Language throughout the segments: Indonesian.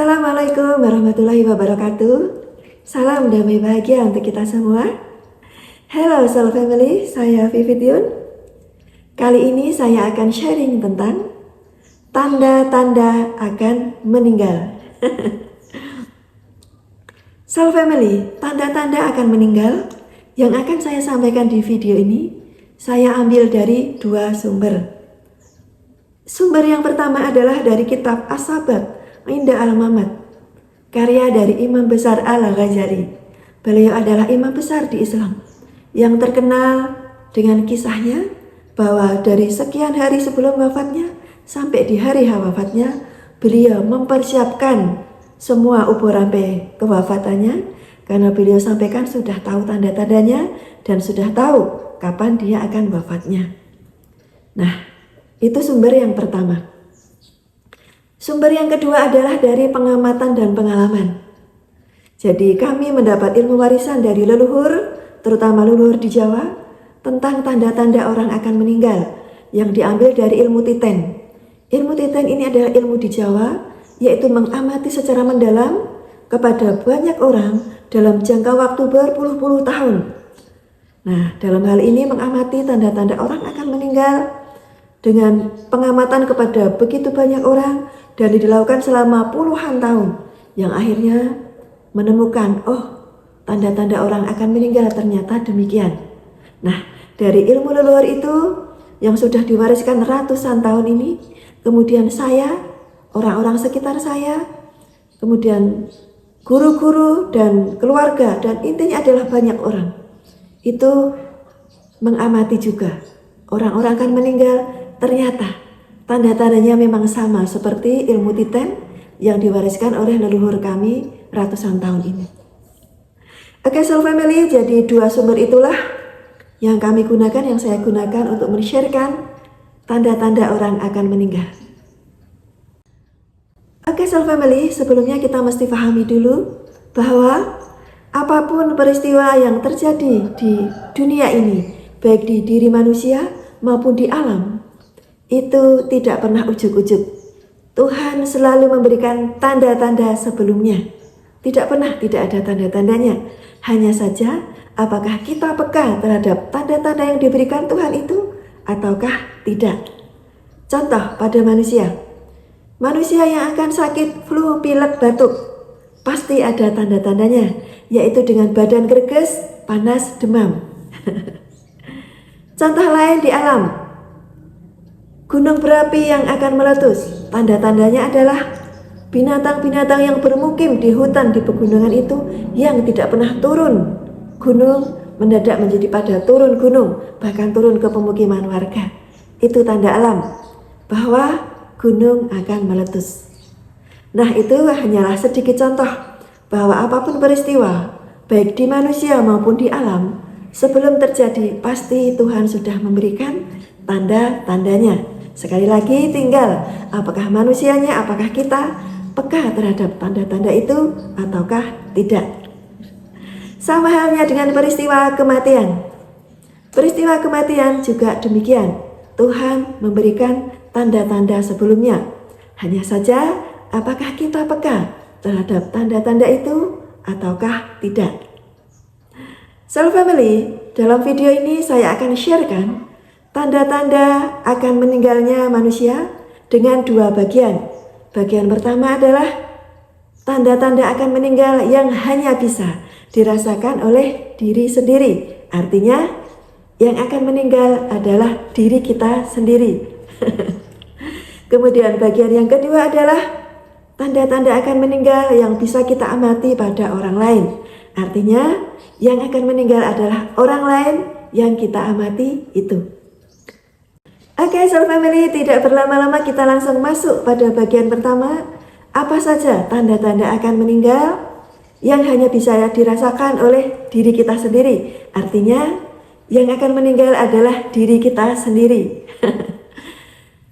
Assalamualaikum warahmatullahi wabarakatuh. Salam damai bahagia untuk kita semua. Hello Soul Family, saya Vivi Tiun. Kali ini saya akan sharing tentang tanda-tanda akan meninggal. Soul Family, tanda-tanda akan meninggal yang akan saya sampaikan di video ini saya ambil dari dua sumber. Sumber yang pertama adalah dari kitab As-Sabat Indah Al-Mamat, karya dari Imam Besar Al-Ghazali. Beliau adalah imam besar di Islam yang terkenal dengan kisahnya bahwa dari sekian hari sebelum wafatnya sampai di hari wafatnya, beliau mempersiapkan semua uburampe kewafatannya karena beliau sampaikan sudah tahu tanda-tandanya dan sudah tahu kapan dia akan wafatnya. Nah, itu sumber yang pertama. Sumber yang kedua adalah dari pengamatan dan pengalaman. Jadi kami mendapat ilmu warisan dari leluhur, terutama leluhur di Jawa, tentang tanda-tanda orang akan meninggal yang diambil dari ilmu titen. Ilmu titen ini adalah ilmu di Jawa, yaitu mengamati secara mendalam kepada banyak orang dalam jangka waktu berpuluh-puluh tahun. Nah, dalam hal ini mengamati tanda-tanda orang akan meninggal dengan pengamatan kepada begitu banyak orang dan dilakukan selama puluhan tahun yang akhirnya menemukan tanda-tanda orang akan meninggal ternyata demikian. Nah, dari ilmu leluhur itu yang sudah diwariskan ratusan tahun ini, kemudian saya, orang-orang sekitar saya, kemudian guru-guru dan keluarga, dan intinya adalah banyak orang itu mengamati juga orang-orang akan meninggal. Ternyata tanda-tandanya memang sama seperti ilmu titen yang diwariskan oleh leluhur kami ratusan tahun ini. Oke Soul Family, jadi dua sumber itulah yang kami gunakan, yang saya gunakan untuk men-sharekan tanda-tanda orang akan meninggal. Oke Soul Family, sebelumnya kita mesti pahami dulu bahwa apapun peristiwa yang terjadi di dunia ini, baik di diri manusia maupun di alam, itu tidak pernah ujuk-ujuk. Tuhan selalu memberikan tanda-tanda sebelumnya. Tidak pernah tidak ada tanda-tandanya. Hanya saja apakah kita peka terhadap tanda-tanda yang diberikan Tuhan itu ataukah tidak. Contoh pada manusia. Manusia yang akan sakit flu, pilek, batuk, pasti ada tanda-tandanya, yaitu dengan badan greges, panas, demam. Contoh lain di alam. Gunung berapi yang akan meletus, tanda-tandanya adalah binatang-binatang yang bermukim di hutan di pegunungan itu yang tidak pernah turun gunung mendadak menjadi pada turun gunung, bahkan turun ke pemukiman warga. Itu tanda alam bahwa gunung akan meletus. Nah, itu hanyalah sedikit contoh bahwa apapun peristiwa, baik di manusia maupun di alam, sebelum terjadi pasti Tuhan sudah memberikan tanda-tandanya. Sekali lagi tinggal apakah manusianya, apakah kita peka terhadap tanda-tanda itu ataukah tidak. Sama halnya dengan peristiwa kematian. Peristiwa kematian juga demikian. Tuhan memberikan tanda-tanda sebelumnya. Hanya saja apakah kita peka terhadap tanda-tanda itu ataukah tidak. Soul Family, dalam video ini saya akan sharekan tanda-tanda akan meninggalnya manusia dengan dua bagian. Bagian pertama adalah tanda-tanda akan meninggal yang hanya bisa dirasakan oleh diri sendiri. Artinya yang akan meninggal adalah diri kita sendiri. Kemudian bagian yang kedua adalah tanda-tanda akan meninggal yang bisa kita amati pada orang lain. Artinya yang akan meninggal adalah orang lain yang kita amati itu. Oke Soul Family, tidak berlama-lama kita langsung masuk pada bagian pertama. Apa saja tanda-tanda akan meninggal yang hanya bisa dirasakan oleh diri kita sendiri. Artinya yang akan meninggal adalah diri kita sendiri.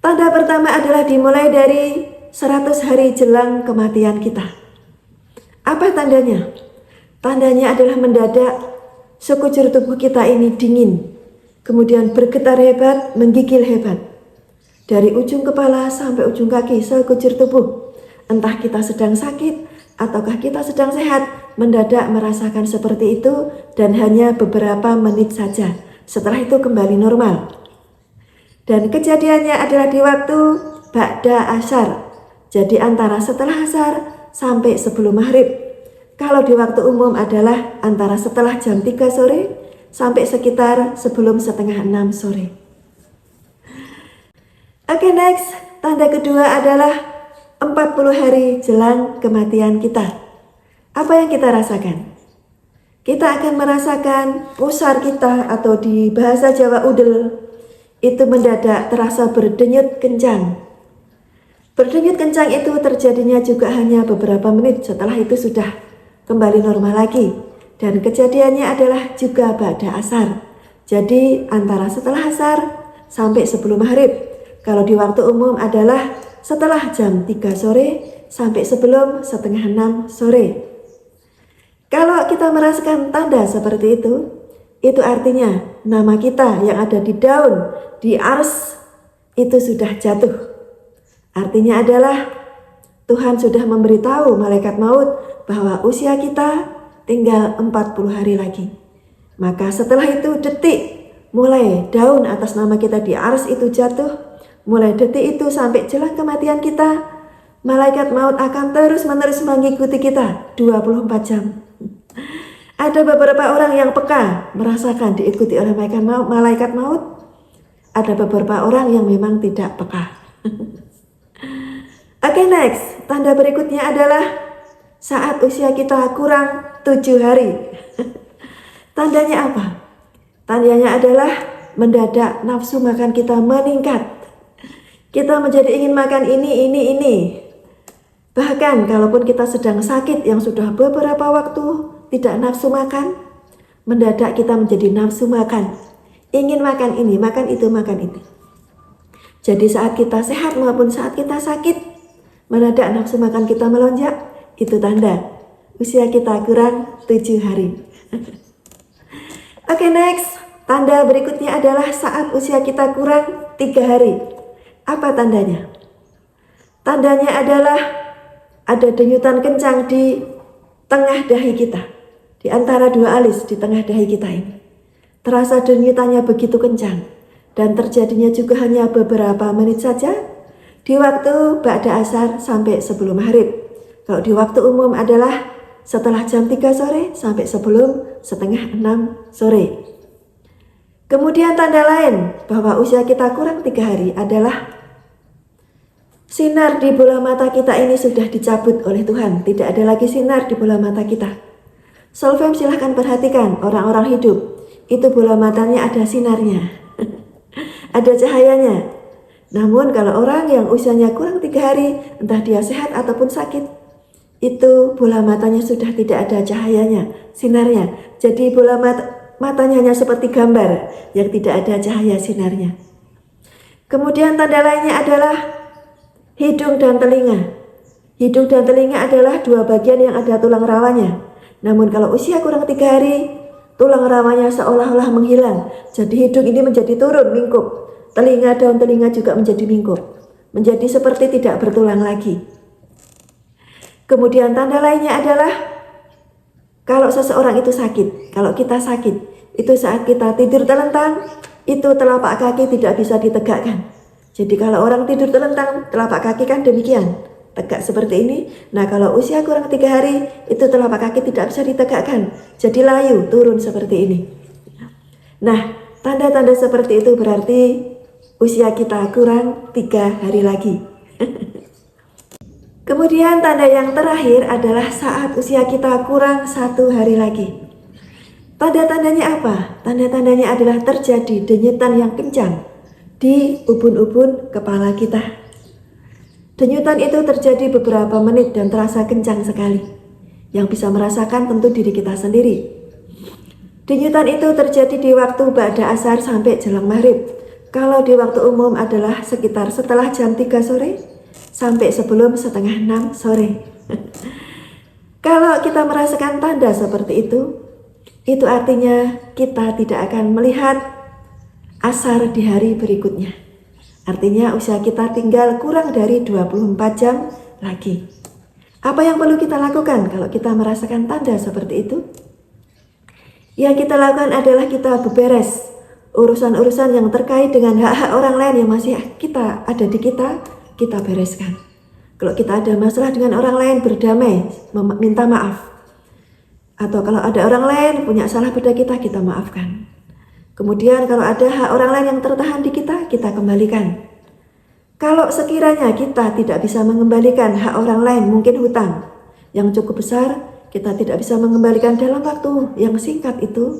Tanda pertama adalah dimulai dari 100 hari jelang kematian kita. Apa tandanya? Tandanya adalah mendadak sekujur tubuh kita ini dingin, kemudian bergetar hebat, menggigil hebat. Dari ujung kepala sampai ujung kaki sekujur tubuh Entah kita sedang sakit ataukah kita sedang sehat, mendadak merasakan seperti itu dan hanya beberapa menit saja. Setelah itu kembali normal. Dan kejadiannya adalah di waktu ba'da asar. Jadi antara setelah asar sampai sebelum maghrib. Kalau di waktu umum adalah antara setelah jam 3 sore sampai sekitar sebelum setengah 6 sore. Oke, next. Tanda kedua adalah 40 hari jelang kematian kita. Apa yang kita rasakan? Kita akan merasakan pusar kita atau di bahasa Jawa udel itu mendadak terasa berdenyut kencang. Berdenyut kencang itu terjadinya juga hanya beberapa menit, setelah itu sudah kembali normal lagi. Dan kejadiannya adalah juga ba'da asar. Jadi antara setelah asar sampai sebelum maghrib. Kalau di waktu umum adalah setelah jam 3 sore sampai sebelum setengah 6 sore. Kalau kita merasakan tanda seperti itu artinya nama kita yang ada di daun, di ars, itu sudah jatuh. Artinya adalah Tuhan sudah memberitahu malaikat maut bahwa usia kita tinggal 40 hari lagi. Maka setelah itu detik mulai daun atas nama kita di ars itu jatuh, mulai detik itu sampai jelang kematian kita, malaikat maut akan terus-menerus mengikuti kita 24 jam. Ada beberapa orang yang peka merasakan diikuti oleh malaikat maut. Ada beberapa orang yang memang tidak peka. Oke, next. Tanda berikutnya adalah saat usia kita kurang 7 hari. Tandanya apa? Tandanya adalah mendadak nafsu makan kita meningkat. Kita menjadi ingin makan ini. Bahkan kalaupun kita sedang sakit yang sudah beberapa waktu tidak nafsu makan, mendadak kita menjadi nafsu makan. Ingin makan ini, makan itu. Jadi saat kita sehat maupun saat kita sakit, mendadak nafsu makan kita melonjak, itu tanda usia kita kurang 7 hari. Oke, next. Tanda berikutnya adalah saat usia kita kurang 3 hari. Apa tandanya? Tandanya adalah ada denyutan kencang di tengah dahi kita. Di antara dua alis di tengah dahi kita ini. Terasa denyutannya begitu kencang. Dan terjadinya juga hanya beberapa menit saja. Di waktu ba'da asar sampai sebelum maghrib. Kalau di waktu umum adalah setelah jam 3 sore sampai sebelum setengah 6 sore. Kemudian tanda lain bahwa usia kita kurang 3 hari adalah sinar di bola mata kita ini sudah dicabut oleh Tuhan. Tidak ada lagi sinar di bola mata kita. Solfem silahkan perhatikan orang-orang hidup. Itu bola matanya ada sinarnya. Ada cahayanya. Namun kalau orang yang usianya kurang 3 hari, entah dia sehat ataupun sakit, itu bola matanya sudah tidak ada cahayanya, sinarnya. Jadi bola matanya hanya seperti gambar yang tidak ada cahaya sinarnya. Kemudian tanda lainnya adalah hidung dan telinga. Hidung dan telinga adalah dua bagian yang ada tulang rawanya. Namun kalau usia kurang 3 hari, tulang rawanya seolah-olah menghilang. Jadi hidung ini menjadi turun, mingkup. Telinga, daun telinga juga menjadi mingkup. Menjadi seperti tidak bertulang lagi. Kemudian tanda lainnya adalah kalau seseorang itu sakit. Kalau kita sakit, itu saat kita tidur telentang, itu telapak kaki tidak bisa ditegakkan. Jadi kalau orang tidur telentang, telapak kaki kan demikian, tegak seperti ini. Nah kalau usia kurang 3 hari, itu telapak kaki tidak bisa ditegakkan. Jadi layu, turun seperti ini. Nah, tanda-tanda seperti itu berarti usia kita kurang 3 hari lagi. Kemudian tanda yang terakhir adalah saat usia kita kurang 1 hari lagi. Tanda-tandanya apa? Tanda-tandanya adalah terjadi denyutan yang kencang di ubun-ubun kepala kita. Denyutan itu terjadi beberapa menit dan terasa kencang sekali. Yang bisa merasakan tentu diri kita sendiri. Denyutan itu terjadi di waktu ba'da asar sampai jelang maghrib. Kalau di waktu umum adalah sekitar setelah jam 3 sore sampai sebelum setengah 6 sore. Kalau kita merasakan tanda seperti itu artinya kita tidak akan melihat asar di hari berikutnya. Artinya usia kita tinggal kurang dari 24 jam lagi. Apa yang perlu kita lakukan kalau kita merasakan tanda seperti itu? Yang kita lakukan adalah kita beberes urusan-urusan yang terkait dengan hak-hak orang lain yang masih ada di kita bereskan. Kalau kita ada masalah dengan orang lain, berdamai, minta maaf. Atau kalau ada orang lain punya salah pada kita maafkan. Kemudian kalau ada hak orang lain yang tertahan di kita kembalikan. Kalau sekiranya kita tidak bisa mengembalikan hak orang lain, mungkin hutang yang cukup besar, kita tidak bisa mengembalikan dalam waktu yang singkat itu,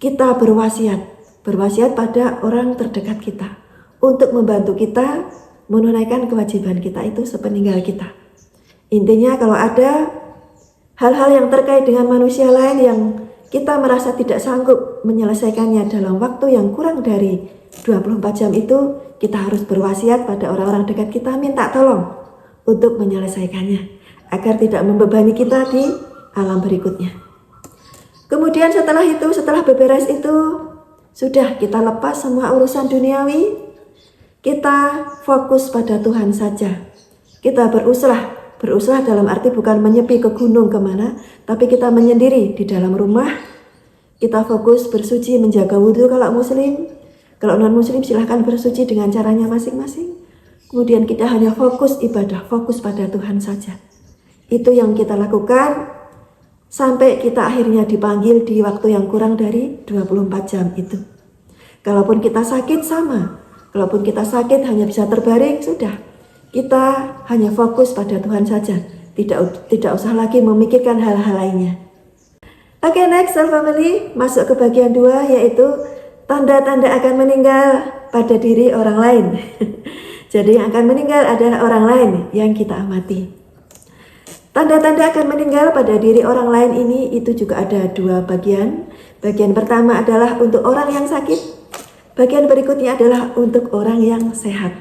kita berwasiat pada orang terdekat kita untuk membantu kita menunaikan kewajiban kita itu sepeninggal kita. Intinya kalau ada hal-hal yang terkait dengan manusia lain yang kita merasa tidak sanggup menyelesaikannya dalam waktu yang kurang dari 24 jam itu, kita harus berwasiat pada orang-orang dekat kita, minta tolong untuk menyelesaikannya agar tidak membebani kita di alam berikutnya. Kemudian setelah beberes itu, sudah kita lepas semua urusan duniawi, kita fokus pada Tuhan saja. Kita berusaha dalam arti bukan menyepi ke gunung kemana, tapi kita menyendiri di dalam rumah. Kita fokus bersuci, menjaga wudhu kalau muslim. Kalau non-muslim silahkan bersuci dengan caranya masing-masing. Kemudian kita hanya fokus ibadah, fokus pada Tuhan saja. Itu yang kita lakukan sampai kita akhirnya dipanggil di waktu yang kurang dari 24 jam itu. Kalaupun kita sakit sama, kalaupun kita sakit hanya bisa terbaring, sudah. Kita hanya fokus pada Tuhan saja, tidak usah lagi memikirkan hal-hal lainnya. Oke, next Soul Family, masuk ke bagian 2, yaitu tanda-tanda akan meninggal pada diri orang lain. Jadi yang akan meninggal adalah orang lain yang kita amati. Tanda-tanda akan meninggal pada diri orang lain ini itu juga ada 2 bagian. Bagian pertama adalah untuk orang yang sakit. Bagian berikutnya adalah untuk orang yang sehat.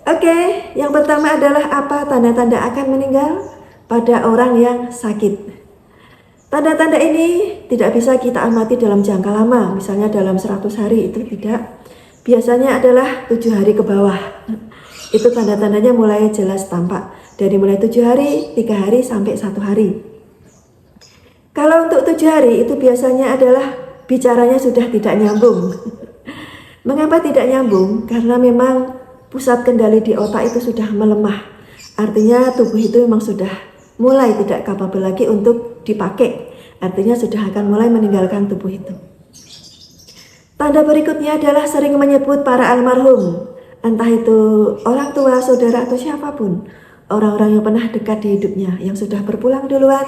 Oke, yang pertama adalah apa tanda-tanda akan meninggal pada orang yang sakit. Tanda-tanda ini tidak bisa kita amati dalam jangka lama, misalnya dalam 100 hari itu tidak. Biasanya adalah 7 hari ke bawah. Itu tanda-tandanya mulai jelas tampak. Dari mulai 7 hari, 3 hari sampai 1 hari. Kalau untuk 7 hari itu biasanya adalah bicaranya sudah tidak nyambung. Mengapa tidak nyambung? Karena memang pusat kendali di otak itu sudah melemah. Artinya tubuh itu memang sudah mulai tidak kapabel lagi untuk dipakai. Artinya sudah akan mulai meninggalkan tubuh itu. Tanda berikutnya adalah sering menyebut para almarhum. Entah itu orang tua, saudara atau siapapun. Orang-orang yang pernah dekat di hidupnya, yang sudah berpulang duluan.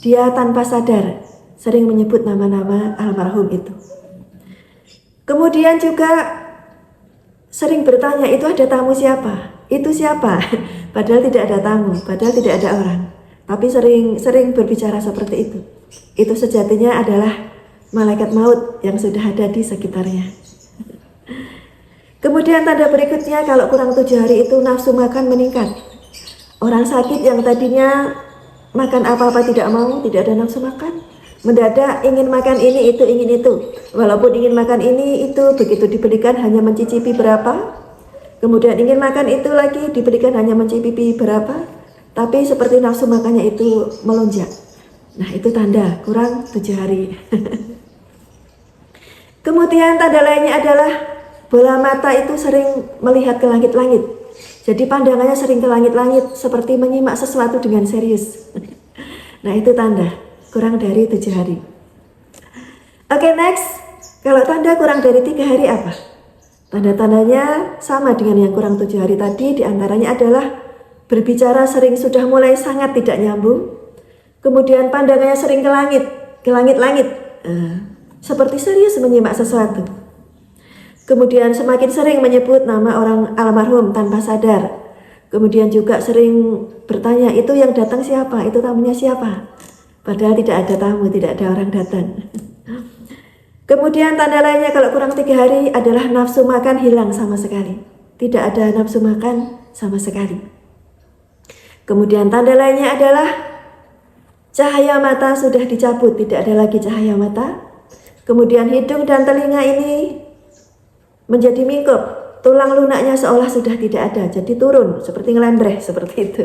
Dia tanpa sadar sering menyebut nama-nama almarhum itu. Kemudian juga sering bertanya, itu ada tamu siapa? Itu siapa? Padahal tidak ada tamu, padahal tidak ada orang. Tapi sering berbicara seperti itu. Itu sejatinya adalah malaikat maut yang sudah ada di sekitarnya. Kemudian tanda berikutnya, kalau kurang 7 hari itu nafsu makan meningkat. Orang sakit yang tadinya makan apa-apa tidak mau, tidak ada nafsu makan, mendadak ingin makan ini, itu, ingin itu. Walaupun ingin makan ini, itu, begitu diberikan hanya mencicipi berapa. Kemudian ingin makan itu lagi, diberikan hanya mencicipi berapa. Tapi seperti nafsu makannya itu melonjak. Nah, itu tanda kurang 7 hari. Kemudian tanda lainnya adalah bola mata itu sering melihat ke langit-langit. Jadi pandangannya sering ke langit-langit seperti menyimak sesuatu dengan serius. Nah, itu tanda kurang dari 7 hari. Oke, next. Kalau tanda kurang dari 3 hari apa? Tanda-tandanya sama dengan yang kurang 7 hari tadi, diantaranya adalah berbicara sering sudah mulai sangat tidak nyambung. Kemudian pandangannya sering ke langit-langit. Seperti serius menyimak sesuatu. Kemudian semakin sering menyebut nama orang almarhum tanpa sadar. Kemudian juga sering bertanya, itu yang datang siapa? Itu tamunya siapa? Padahal tidak ada tamu, tidak ada orang datang. Kemudian tanda lainnya kalau kurang 3 hari adalah nafsu makan hilang sama sekali. Tidak ada nafsu makan sama sekali. Kemudian tanda lainnya adalah cahaya mata sudah dicabut, tidak ada lagi cahaya mata. Kemudian hidung dan telinga ini menjadi mingkup, tulang lunaknya seolah sudah tidak ada, jadi turun seperti ngelendreh seperti itu.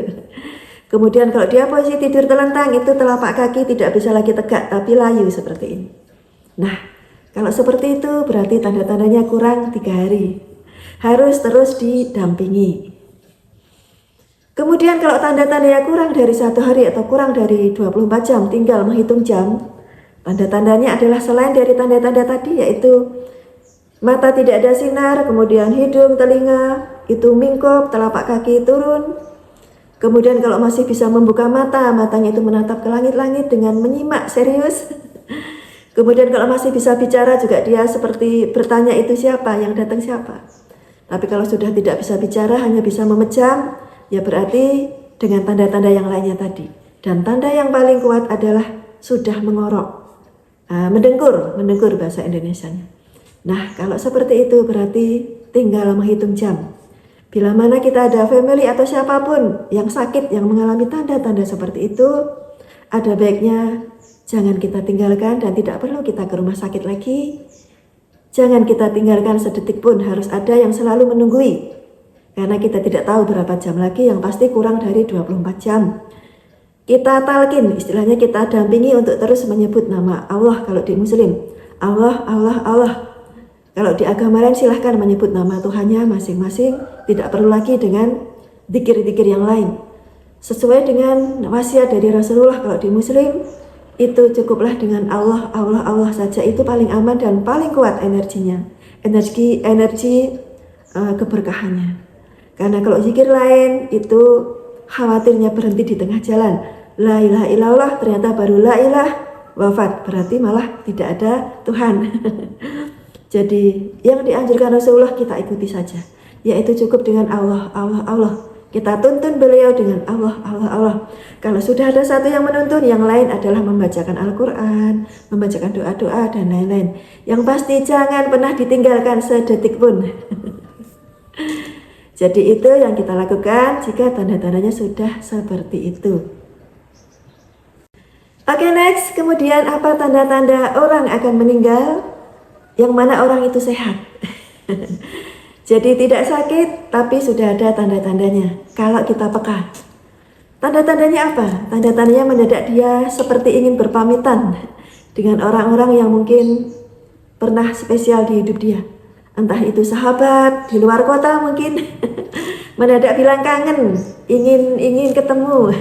Kemudian kalau dia posisi tidur telentang, itu telapak kaki tidak bisa lagi tegak tapi layu seperti ini. Nah, kalau seperti itu berarti tanda-tandanya kurang 3 hari. Harus terus didampingi. Kemudian kalau tanda-tandanya kurang dari 1 hari atau kurang dari 24 jam, tinggal menghitung jam. Tanda-tandanya adalah selain dari tanda-tanda tadi, yaitu mata tidak ada sinar, kemudian hidung, telinga itu mingkop, telapak kaki turun. Kemudian kalau masih bisa membuka mata, matanya itu menatap ke langit-langit dengan menyimak serius. Kemudian kalau masih bisa bicara juga dia seperti bertanya itu siapa, yang datang siapa. Tapi kalau sudah tidak bisa bicara, hanya bisa memejam, ya berarti dengan tanda-tanda yang lainnya tadi. Dan tanda yang paling kuat adalah sudah mengorok. Mendengkur bahasa Indonesianya. Nah, kalau seperti itu berarti tinggal menghitung jam. Bila mana kita ada family atau siapapun yang sakit, yang mengalami tanda-tanda seperti itu, ada baiknya jangan kita tinggalkan dan tidak perlu kita ke rumah sakit lagi. Jangan kita tinggalkan sedetik pun, harus ada yang selalu menunggui. Karena kita tidak tahu berapa jam lagi, yang pasti kurang dari 24 jam. Kita talqin, istilahnya kita dampingi untuk terus menyebut nama Allah kalau di Muslim. Allah, Allah, Allah. Kalau di agama lain silahkan menyebut nama Tuhannya masing-masing, tidak perlu lagi dengan zikir-zikir yang lain. Sesuai dengan wasiat dari Rasulullah, kalau di Muslim itu cukuplah dengan Allah, Allah, Allah saja, itu paling aman dan paling kuat energinya, energi keberkahannya. Karena kalau zikir lain itu khawatirnya berhenti di tengah jalan. La ilaha illallah ternyata baru la ilah wafat, berarti malah tidak ada Tuhan. Jadi yang dianjurkan Rasulullah kita ikuti saja, yaitu cukup dengan Allah, Allah, Allah. Kita tuntun beliau dengan Allah, Allah, Allah. Kalau sudah ada satu yang menuntun, yang lain adalah membacakan Al-Quran, membacakan doa-doa dan lain-lain. Yang pasti jangan pernah ditinggalkan sedetik pun. Jadi itu yang kita lakukan jika tanda-tandanya sudah seperti itu. Oke, next. Kemudian apa tanda-tanda orang akan meninggal? Yang mana orang itu sehat. Jadi tidak sakit, tapi sudah ada tanda-tandanya. Kalau kita peka. Tanda-tandanya apa? Tanda-tandanya mendadak dia seperti ingin berpamitan dengan orang-orang yang mungkin pernah spesial di hidup dia. Entah itu sahabat, di luar kota mungkin. Mendadak bilang kangen, ingin ketemu.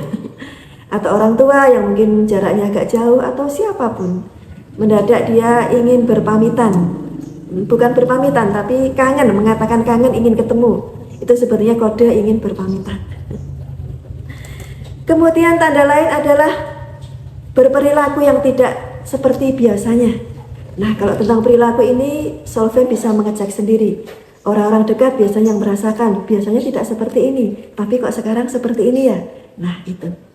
Atau orang tua yang mungkin jaraknya agak jauh, atau siapapun. Mendadak dia ingin berpamitan, bukan berpamitan tapi kangen, mengatakan kangen, ingin ketemu. Itu sebenarnya kode ingin berpamitan. Kemudian tanda lain adalah berperilaku yang tidak seperti biasanya. Nah, kalau tentang perilaku ini Solveig bisa mengecek sendiri. Orang-orang dekat biasanya yang merasakan, biasanya tidak seperti ini, tapi kok sekarang seperti ini ya. Nah, itu.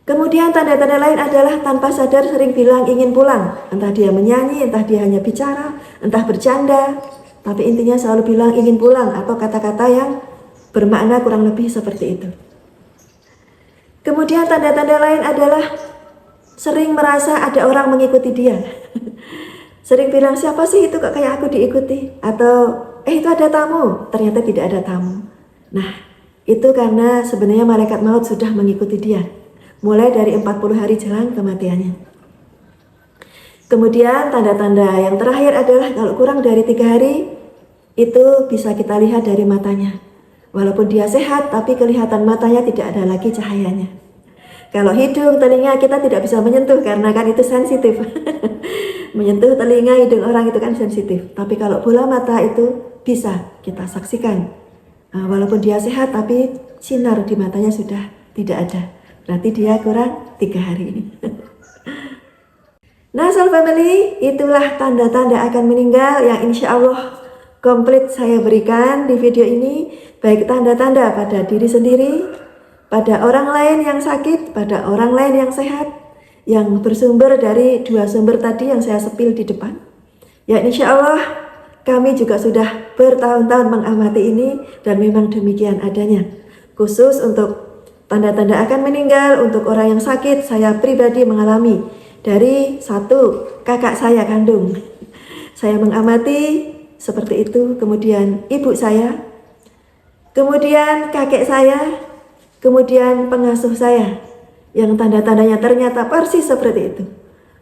Kemudian tanda-tanda lain adalah tanpa sadar sering bilang ingin pulang. Entah dia menyanyi, entah dia hanya bicara, entah bercanda. Tapi intinya selalu bilang ingin pulang atau kata-kata yang bermakna kurang lebih seperti itu. Kemudian tanda-tanda lain adalah sering merasa ada orang mengikuti dia. Sering bilang siapa sih itu kok kayak aku diikuti. Atau itu ada tamu, ternyata tidak ada tamu. Nah, itu karena sebenarnya malaikat maut sudah mengikuti dia. Mulai dari 40 hari jelang kematiannya. Kemudian tanda-tanda yang terakhir adalah kalau kurang dari 3 hari, itu bisa kita lihat dari matanya. Walaupun dia sehat, tapi kelihatan matanya tidak ada lagi cahayanya. Kalau hidung, telinga kita tidak bisa menyentuh karena kan itu sensitif. Menyentuh telinga, hidung orang itu kan sensitif. Tapi kalau bola mata itu bisa kita saksikan. Walaupun dia sehat, tapi sinar di matanya sudah tidak ada. Berarti dia kurang 3 hari ini. Nah, Soul Family, itulah tanda-tanda akan meninggal yang insya Allah komplit saya berikan di video ini. Baik tanda-tanda pada diri sendiri, pada orang lain yang sakit, pada orang lain yang sehat, yang bersumber dari 2 sumber tadi yang saya sepil di depan. Ya insya Allah kami juga sudah bertahun-tahun mengamati ini dan memang demikian adanya. Khusus untuk tanda-tanda akan meninggal untuk orang yang sakit, saya pribadi mengalami dari 1 kakak saya kandung. Saya mengamati seperti itu, kemudian ibu saya, kemudian kakek saya, kemudian pengasuh saya yang tanda-tandanya ternyata persis seperti itu.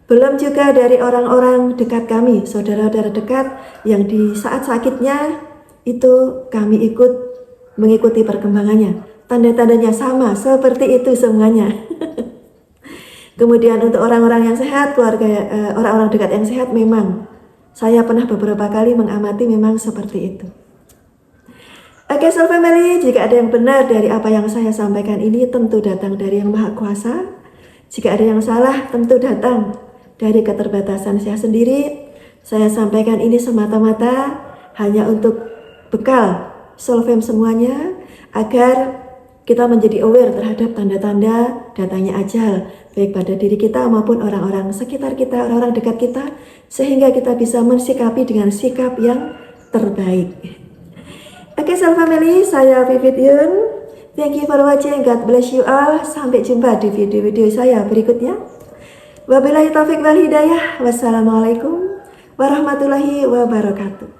Belum juga dari orang-orang dekat kami, saudara-saudara dekat yang di saat sakitnya itu kami ikut mengikuti perkembangannya. Tanda-tandanya sama seperti itu semuanya. Kemudian untuk orang-orang yang sehat, orang-orang dekat yang sehat, memang saya pernah beberapa kali mengamati memang seperti itu. Oke, Soul Family, jika ada yang benar dari apa yang saya sampaikan ini tentu datang dari Yang Maha Kuasa. Jika ada yang salah tentu datang dari keterbatasan saya sendiri. Saya sampaikan ini semata-mata hanya untuk bekal Soul Fam semuanya, agar kita menjadi aware terhadap tanda-tanda datangnya ajal, baik pada diri kita maupun orang-orang sekitar kita, orang-orang dekat kita, sehingga kita bisa mensikapi dengan sikap yang terbaik. Oke, Soul Family, saya Vivit Yun. Thank you for watching. God bless you all. Sampai jumpa di video-video saya berikutnya. Wabillahi taufiq wal hidayah. Wassalamualaikum warahmatullahi wabarakatuh.